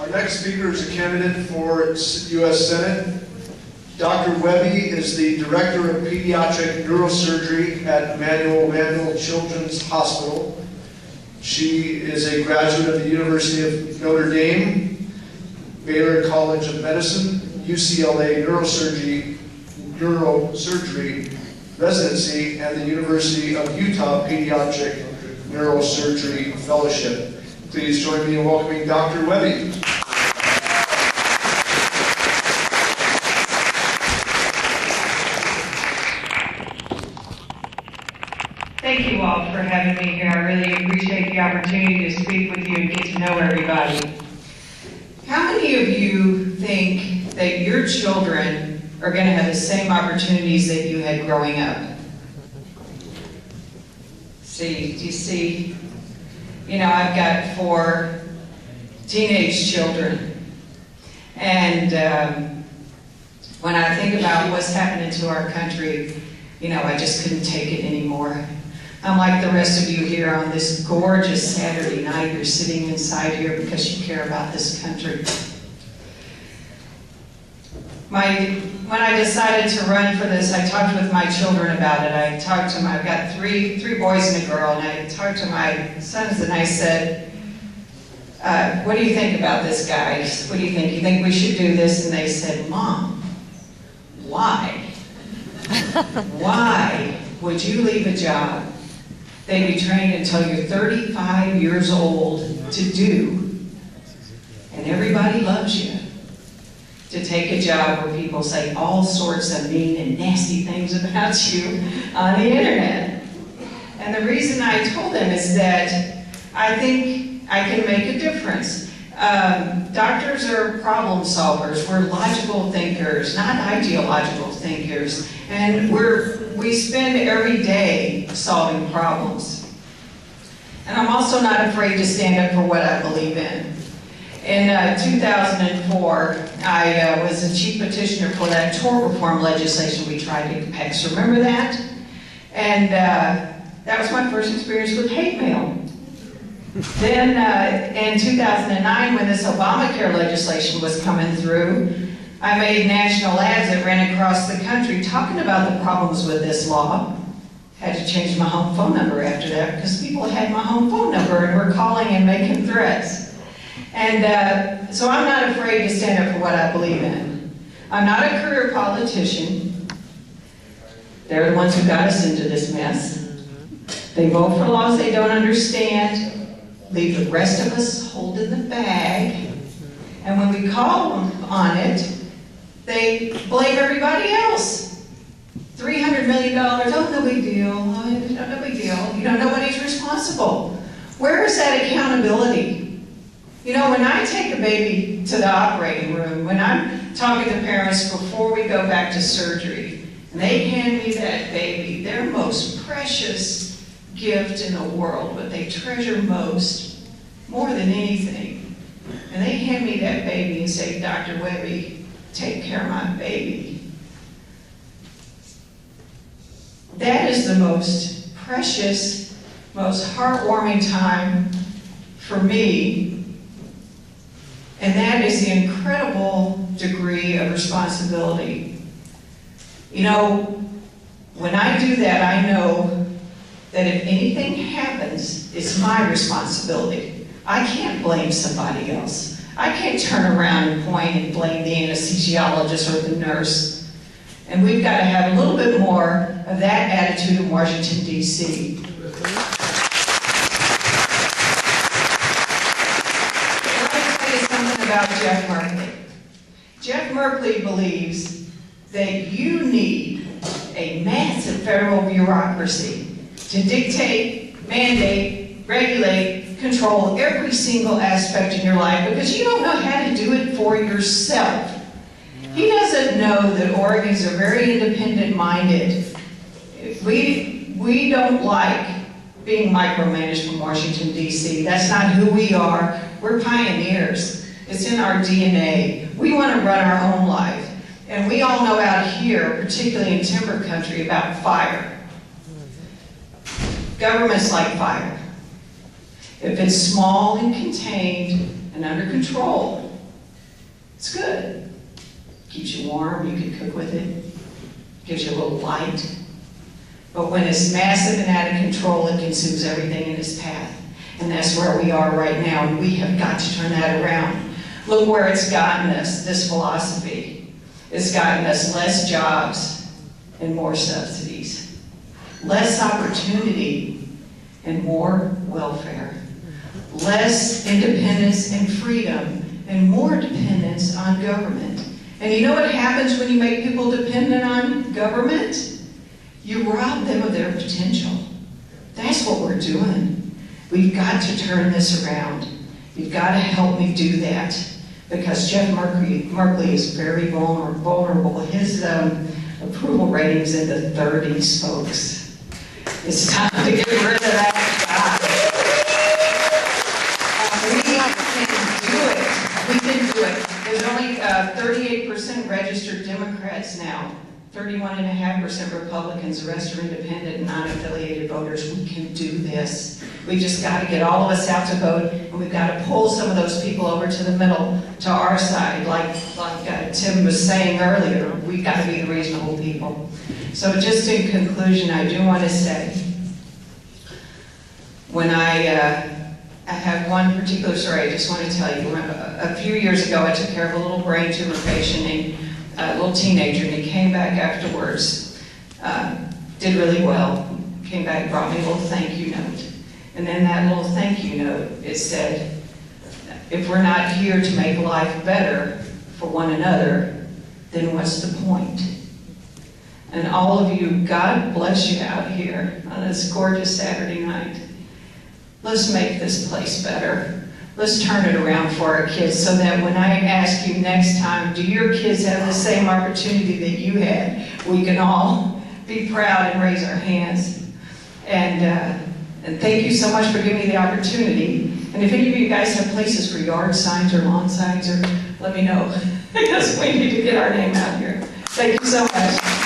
Our next speaker is a candidate for U.S. Senate. Dr. Wehby is the Director of Pediatric Neurosurgery at Emmanuel Children's Hospital. She is a graduate of the University of Notre Dame, Baylor College of Medicine, UCLA Neurosurgery Residency, and the University of Utah Pediatric Neurosurgery Fellowship. Please join me in welcoming Dr. Wehby. Thank you all for having me here. I really appreciate the opportunity to speak with you and get to know everybody. How many of you think that your children are going to have the same opportunities that you had growing up? Do you see? You know, I've got 4 teenage children. And when I think about what's happening to our country, you know, I just couldn't take it anymore. I'm like the rest of you here on this gorgeous Saturday night. You're sitting inside here because you care about this country. When I decided to run for this, I talked with my children about it. I talked to I've got three boys and a girl, and I talked to my sons and I said, what do you think about this, guys? What do you think? You think we should do this? And they said, Mom, why? Why would you leave a job that you trained until you're 35 years old to do, and everybody loves you, to take a job where people say all sorts of mean and nasty things about you on the internet? And the reason I told them is that I think I can make a difference. Doctors are problem solvers. We're logical thinkers, not ideological thinkers. And we spend every day solving problems. And I'm also not afraid to stand up for what I believe in. In 2004, I was the chief petitioner for that tort reform legislation we tried to pass. Remember that? And that was my first experience with hate mail. Then in 2009, when this Obamacare legislation was coming through, I made national ads that ran across the country talking about the problems with this law. Had to change my home phone number after that because people had my home phone number and were calling and making threats. And so I'm not afraid to stand up for what I believe in. I'm not a career politician. They're the ones who got us into this mess. They vote for laws they don't understand, leave the rest of us holding the bag, and when we call them on it, they blame everybody else. $300 million, oh, no big deal, oh, no big deal. You know, nobody's responsible. Where is that accountability? You know, when I take a baby to the operating room, when I'm talking to parents before we go back to surgery, and they hand me that baby, their most precious gift in the world, what they treasure most, more than anything, and they hand me that baby and say, Dr. Wehby, take care of my baby. That is the most precious, most heartwarming time for me. And that is the incredible degree of responsibility. You know, when I do that, I know that if anything happens, it's my responsibility. I can't blame somebody else. I can't turn around and point and blame the anesthesiologist or the nurse. And we've got to have a little bit more of that attitude in Washington, D.C. About Jeff Merkley. Jeff Merkley believes that you need a massive federal bureaucracy to dictate, mandate, regulate, control every single aspect in your life because you don't know how to do it for yourself. He doesn't know that Oregons are very independent-minded. We don't like being micromanaged from Washington, D.C. That's not who we are. We're pioneers. It's in our DNA. We want to run our own life. And we all know out here, particularly in timber country, about fire. Government's like fire. If it's small and contained and under control, It's good. Keeps you warm, you can cook with it. Gives you a little light. But when it's massive and out of control, it consumes everything in its path. And that's where we are right now, and we have got to turn that around. Look where it's gotten us, this philosophy. It's gotten us less jobs and more subsidies. Less opportunity and more welfare. Less independence and freedom and more dependence on government. And you know what happens when you make people dependent on government? You rob them of their potential. That's what we're doing. We've got to turn this around. You've got to help me do that, because Jeff Merkley is very vulnerable. His approval rating's in the 30s, folks. It's time to get rid of that guy. We can do it. There's only 38% registered Democrats now. 31.5% Republicans, the rest are independent and non-affiliated voters. We can do this. We just got to get all of us out to vote, and we've got to pull some of those people over to the middle, to our side. Like Tim was saying earlier, we've got to be the reasonable people. So just in conclusion, I do want to say, when I have one particular story I just want to tell you. A few years ago, I took care of a little brain tumor patient named a little teenager, and he came back afterwards, did really well, came back, brought me a little thank you note. And in that little thank you note, it said, if we're not here to make life better for one another, then what's the point? And all of you, God bless you out here on this gorgeous Saturday night. Let's make this place better. Let's turn it around for our kids, so that when I ask you next time, do your kids have the same opportunity that you had? We can all be proud and raise our hands. And thank you so much for giving me the opportunity. And if any of you guys have places for yard signs or lawn signs, or let me know, because we need to get our name out here. Thank you so much.